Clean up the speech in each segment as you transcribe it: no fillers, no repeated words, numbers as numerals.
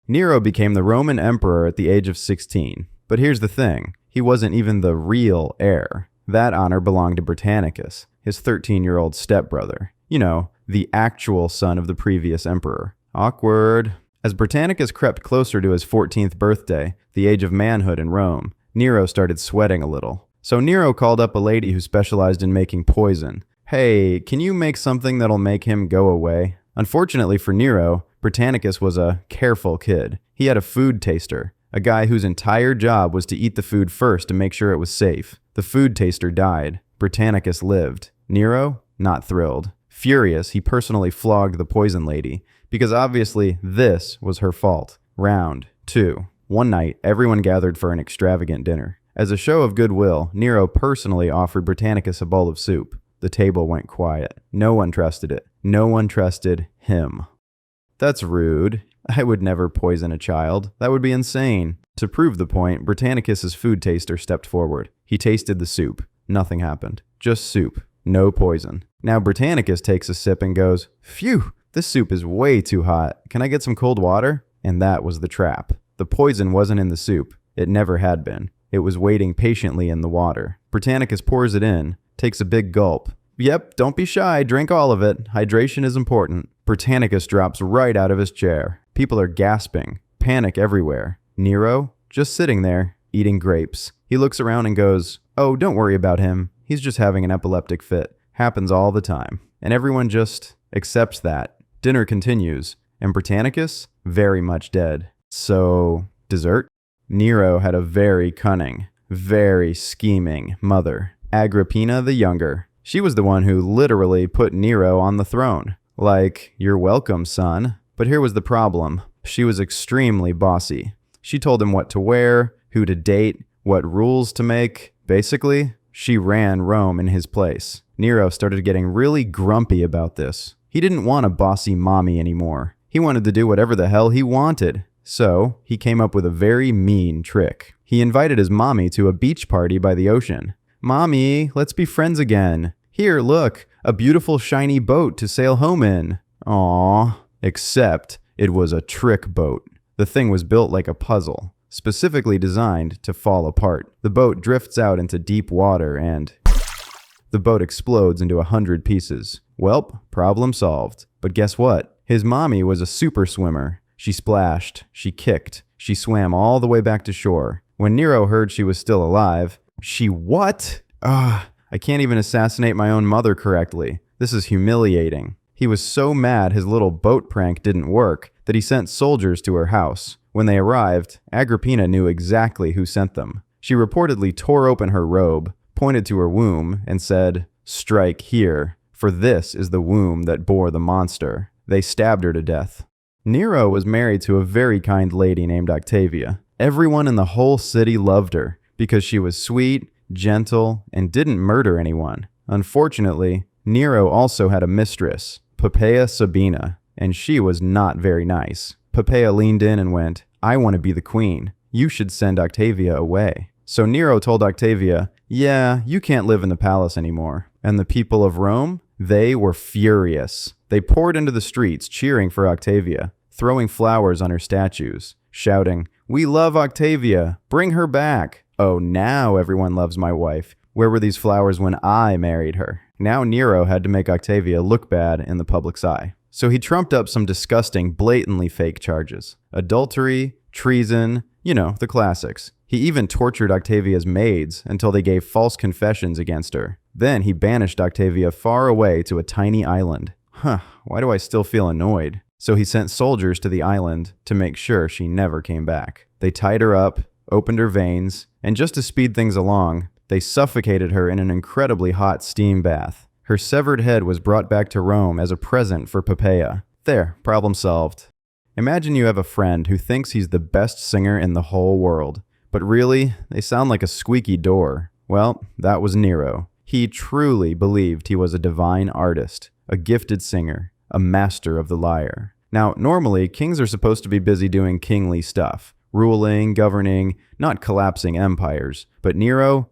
Nero became the Roman emperor at the age of 16. But here's the thing, he wasn't even the real heir. That honor belonged to Britannicus, his 13-year-old stepbrother. You know, the actual son of the previous emperor. Awkward. As Britannicus crept closer to his 14th birthday, the age of manhood in Rome, Nero started sweating a little. So Nero called up a lady who specialized in making poison. Hey, can you make something that'll make him go away? Unfortunately for Nero, Britannicus was a careful kid. He had a food taster, a guy whose entire job was to eat the food first to make sure it was safe. The food taster died. Britannicus lived. Nero? Not thrilled. Furious, he personally flogged the poison lady, because obviously this was her fault. Round 2. One night, everyone gathered for an extravagant dinner. As a show of goodwill, Nero personally offered Britannicus a bowl of soup. The table went quiet. No one trusted it. No one trusted him. That's rude. I would never poison a child. That would be insane. To prove the point, Britannicus's food taster stepped forward. He tasted the soup. Nothing happened. Just soup. No poison. Now Britannicus takes a sip and goes, "Phew, this soup is way too hot. Can I get some cold water?" And that was the trap. The poison wasn't in the soup. It never had been. It was waiting patiently in the water. Britannicus pours it in, takes a big gulp. Yep, don't be shy, drink all of it. Hydration is important. Britannicus drops right out of his chair. People are gasping. Panic everywhere. Nero, just sitting there, eating grapes. He looks around and goes, "Oh, don't worry about him. He's just having an epileptic fit. Happens all the time." And everyone just accepts that. Dinner continues, and Britannicus, very much dead. So, dessert? Nero had a very cunning, very scheming mother, Agrippina the Younger. She was the one who literally put Nero on the throne. Like, "You're welcome, son." But here was the problem. She was extremely bossy. She told him what to wear, who to date, what rules to make. Basically, she ran Rome in his place. Nero started getting really grumpy about this. He didn't want a bossy mommy anymore. He wanted to do whatever the hell he wanted. So, he came up with a very mean trick. He invited his mommy to a beach party by the ocean. "Mommy, let's be friends again. Here, look, a beautiful shiny boat to sail home in." Aww. Except it was a trick boat. The thing was built like a puzzle, specifically designed to fall apart. The boat drifts out into deep water and the boat explodes into 100 pieces. Welp, problem solved. But guess what? His mommy was a super swimmer. She splashed, she kicked, she swam all the way back to shore. When Nero heard she was still alive, what? I can't even assassinate my own mother correctly. This is humiliating. He was so mad his little boat prank didn't work that he sent soldiers to her house. When they arrived, Agrippina knew exactly who sent them. She reportedly tore open her robe, pointed to her womb, and said, "Strike here, for this is the womb that bore the monster." They stabbed her to death. Nero was married to a very kind lady named Octavia. Everyone in the whole city loved her because she was sweet, gentle, and didn't murder anyone. Unfortunately, Nero also had a mistress, Poppaea Sabina, and she was not very nice. Poppaea leaned in and went, "I want to be the queen. You should send Octavia away." So Nero told Octavia, "Yeah, you can't live in the palace anymore." And the people of Rome, they were furious. They poured into the streets cheering for Octavia, throwing flowers on her statues, shouting, "We love Octavia! Bring her back!" Oh, now everyone loves my wife. Where were these flowers when I married her? Now Nero had to make Octavia look bad in the public's eye. So he trumped up some disgusting, blatantly fake charges. Adultery, treason, the classics. He even tortured Octavia's maids until they gave false confessions against her. Then he banished Octavia far away to a tiny island. Why do I still feel annoyed? So he sent soldiers to the island to make sure she never came back. They tied her up, opened her veins, and just to speed things along, they suffocated her in an incredibly hot steam bath. Her severed head was brought back to Rome as a present for Poppaea. There, problem solved. Imagine you have a friend who thinks he's the best singer in the whole world, but really, they sound like a squeaky door. Well, that was Nero. He truly believed he was a divine artist, a gifted singer, a master of the lyre. Now, normally, kings are supposed to be busy doing kingly stuff, ruling, governing, not collapsing empires. But Nero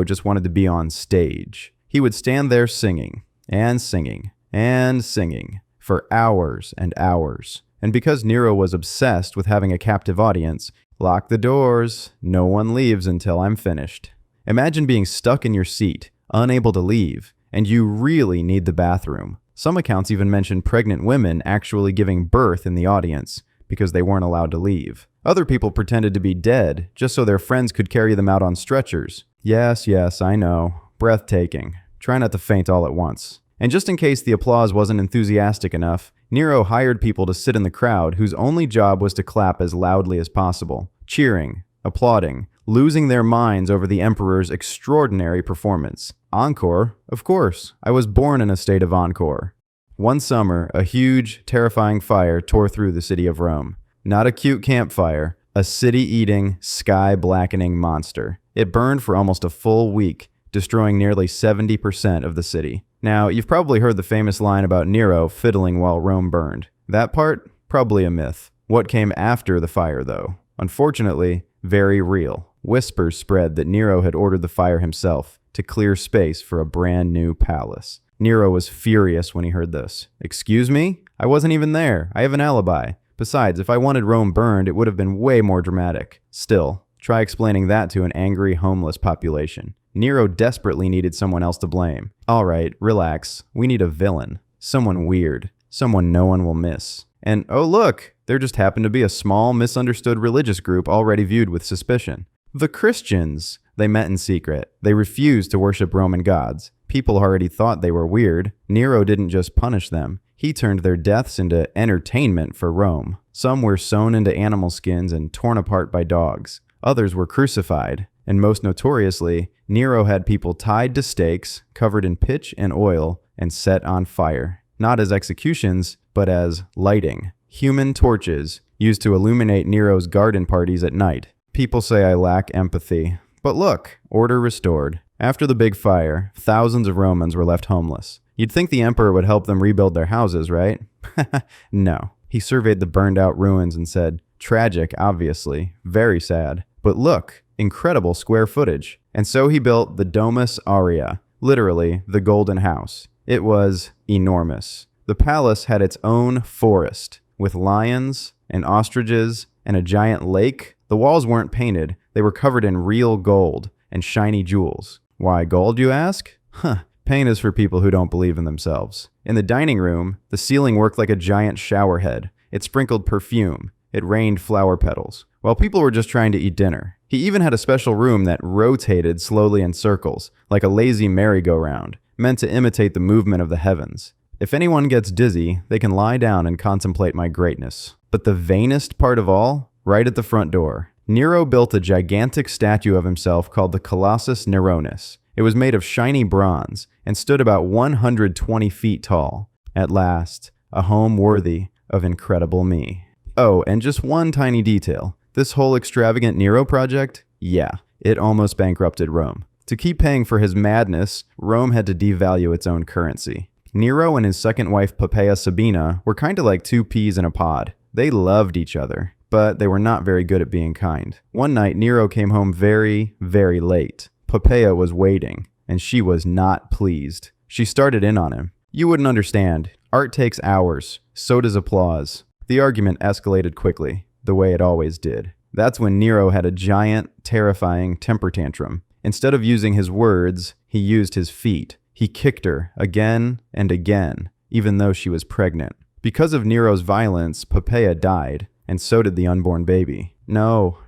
just wanted to be on stage. He would stand there singing, and singing, and singing, for hours and hours. And because Nero was obsessed with having a captive audience, lock the doors, no one leaves until I'm finished. Imagine being stuck in your seat, unable to leave, and you really need the bathroom. Some accounts even mention pregnant women actually giving birth in the audience because they weren't allowed to leave. Other people pretended to be dead just so their friends could carry them out on stretchers. Yes, I know. Breathtaking. Try not to faint all at once. And just in case the applause wasn't enthusiastic enough, Nero hired people to sit in the crowd whose only job was to clap as loudly as possible, cheering, applauding, losing their minds over the emperor's extraordinary performance. Encore? Of course. I was born in a state of encore. One summer, a huge, terrifying fire tore through the city of Rome. Not a cute campfire, a city-eating, sky-blackening monster. It burned for almost a full week, destroying nearly 70% of the city. Now, you've probably heard the famous line about Nero fiddling while Rome burned. That part? Probably a myth. What came after the fire, though? Unfortunately, very real. Whispers spread that Nero had ordered the fire himself to clear space for a brand new palace. Nero was furious when he heard this. Excuse me? I wasn't even there. I have an alibi. Besides, if I wanted Rome burned, it would have been way more dramatic. Still, try explaining that to an angry, homeless population. Nero desperately needed someone else to blame. Alright, relax. We need a villain. Someone weird. Someone no one will miss. And oh look, there just happened to be a small, misunderstood religious group already viewed with suspicion. The Christians. They met in secret. They refused to worship Roman gods. People already thought they were weird. Nero didn't just punish them. He turned their deaths into entertainment for Rome. Some were sewn into animal skins and torn apart by dogs. Others were crucified. And most notoriously, Nero had people tied to stakes, covered in pitch and oil, and set on fire. Not as executions, but as lighting. Human torches used to illuminate Nero's garden parties at night. People say I lack empathy. But look, order restored. After the big fire, thousands of Romans were left homeless. You'd think the emperor would help them rebuild their houses, right? No. He surveyed the burned out ruins and said, tragic, obviously, very sad. But look, incredible square footage. And so he built the Domus Aurea, literally the Golden House. It was enormous. The palace had its own forest, with lions and ostriches and a giant lake. The walls weren't painted, they were covered in real gold and shiny jewels. Why gold, you ask? Pain is for people who don't believe in themselves. In the dining room, the ceiling worked like a giant shower head. It sprinkled perfume. It rained flower petals, while people were just trying to eat dinner. He even had a special room that rotated slowly in circles, like a lazy merry-go-round, meant to imitate the movement of the heavens. If anyone gets dizzy, they can lie down and contemplate my greatness. But the vainest part of all? Right at the front door. Nero built a gigantic statue of himself called the Colossus Neronis. It was made of shiny bronze and stood about 120 feet tall. At last, a home worthy of incredible me. Oh, and just one tiny detail. This whole extravagant Nero project? Yeah, it almost bankrupted Rome. To keep paying for his madness, Rome had to devalue its own currency. Nero and his second wife Poppaea Sabina were kind of like two peas in a pod. They loved each other, but they were not very good at being kind. One night, Nero came home very, very late. Poppaea was waiting, and she was not pleased. She started in on him. You wouldn't understand. Art takes hours. So does applause. The argument escalated quickly, the way it always did. That's when Nero had a giant, terrifying temper tantrum. Instead of using his words, he used his feet. He kicked her again and again, even though she was pregnant. Because of Nero's violence, Poppaea died, and so did the unborn baby. No,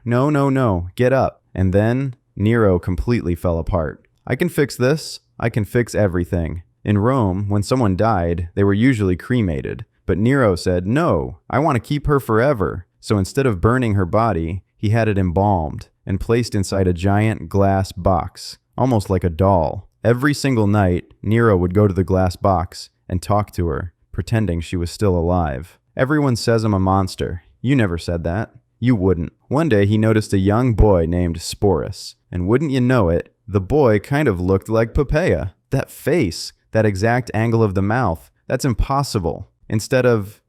get up. And then Nero completely fell apart. I can fix this. I can fix everything. In Rome, when someone died, they were usually cremated. But Nero said, no, I want to keep her forever. So instead of burning her body, he had it embalmed and placed inside a giant glass box, almost like a doll. Every single night, Nero would go to the glass box and talk to her, pretending she was still alive. Everyone says I'm a monster. You never said that. You wouldn't. One day he noticed a young boy named Sporus, and wouldn't you know it, the boy kind of looked like Poppaea. That face, that exact angle of the mouth, that's impossible. Instead of,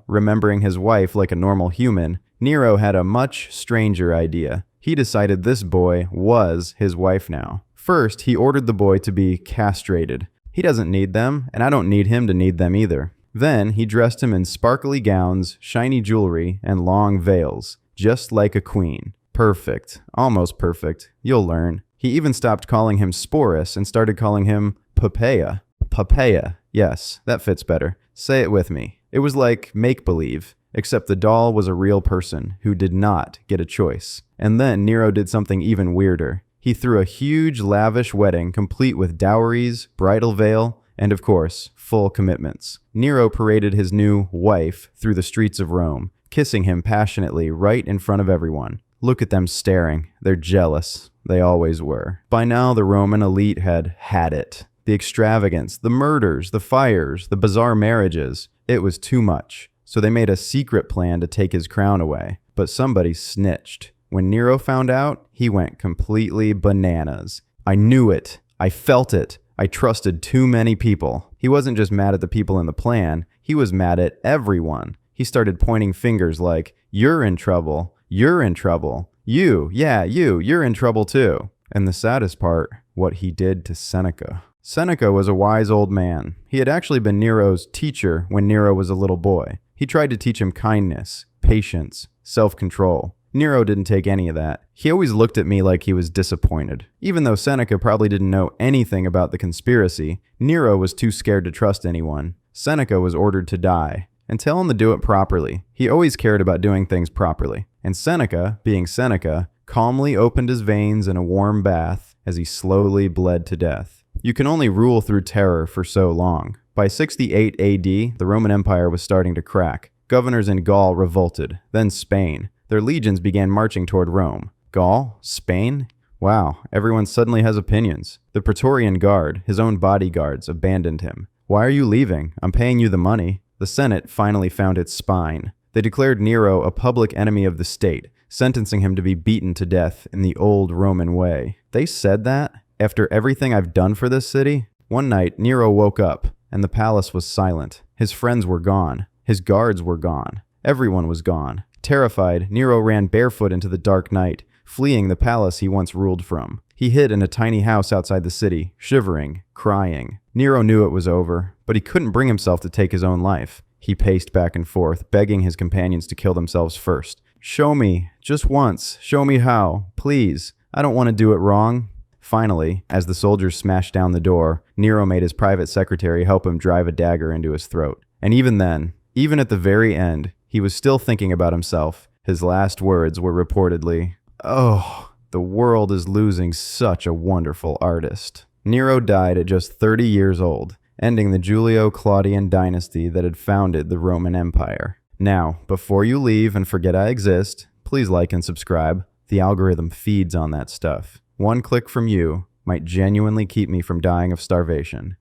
remembering his wife like a normal human, Nero had a much stranger idea. He decided this boy was his wife now. First, he ordered the boy to be castrated. He doesn't need them, and I don't need him to need them either. Then he dressed him in sparkly gowns, shiny jewelry, and long veils, just like a queen. Perfect. Almost perfect. You'll learn. He even stopped calling him Sporus and started calling him Poppaea. Poppaea. Yes, that fits better. Say it with me. It was like make-believe, except the doll was a real person who did not get a choice. And then Nero did something even weirder. He threw a huge, lavish wedding complete with dowries, bridal veil, and of course, full commitments. Nero paraded his new wife through the streets of Rome, kissing him passionately right in front of everyone. Look at them staring. They're jealous. They always were. By now, the Roman elite had it. The extravagance, the murders, the fires, the bizarre marriages. It was too much. So they made a secret plan to take his crown away. But somebody snitched. When Nero found out, he went completely bananas. I knew it. I felt it. I trusted too many people. He wasn't just mad at the people in the plan. He was mad at everyone. He started pointing fingers like, "You're in trouble. You're in trouble. You're in trouble too." And the saddest part, what he did to Seneca. Seneca was a wise old man. He had actually been Nero's teacher when Nero was a little boy. He tried to teach him kindness, patience, self-control. Nero didn't take any of that. He always looked at me like he was disappointed. Even though Seneca probably didn't know anything about the conspiracy, Nero was too scared to trust anyone. Seneca was ordered to die. And tell him to do it properly. He always cared about doing things properly. And Seneca, being Seneca, calmly opened his veins in a warm bath as he slowly bled to death. You can only rule through terror for so long. By 68 AD, the Roman Empire was starting to crack. Governors in Gaul revolted, then Spain. Their legions began marching toward Rome. Gaul? Spain? Wow, everyone suddenly has opinions. The Praetorian Guard, his own bodyguards, abandoned him. Why are you leaving? I'm paying you the money. The Senate finally found its spine. They declared Nero a public enemy of the state, sentencing him to be beaten to death in the old Roman way. They said that? After everything I've done for this city? One night, Nero woke up, and the palace was silent. His friends were gone. His guards were gone. Everyone was gone. Terrified, Nero ran barefoot into the dark night, fleeing the palace he once ruled from. He hid in a tiny house outside the city, shivering, crying. Nero knew it was over, but he couldn't bring himself to take his own life. He paced back and forth, begging his companions to kill themselves first. "Show me, just once, show me how, please. I don't want to do it wrong." Finally, as the soldiers smashed down the door, Nero made his private secretary help him drive a dagger into his throat. And even then, even at the very end, he was still thinking about himself. His last words were reportedly, "Oh, the world is losing such a wonderful artist." Nero died at just 30 years old, ending the Julio-Claudian dynasty that had founded the Roman Empire. Now, before you leave and forget I exist, please like and subscribe. The algorithm feeds on that stuff. One click from you might genuinely keep me from dying of starvation.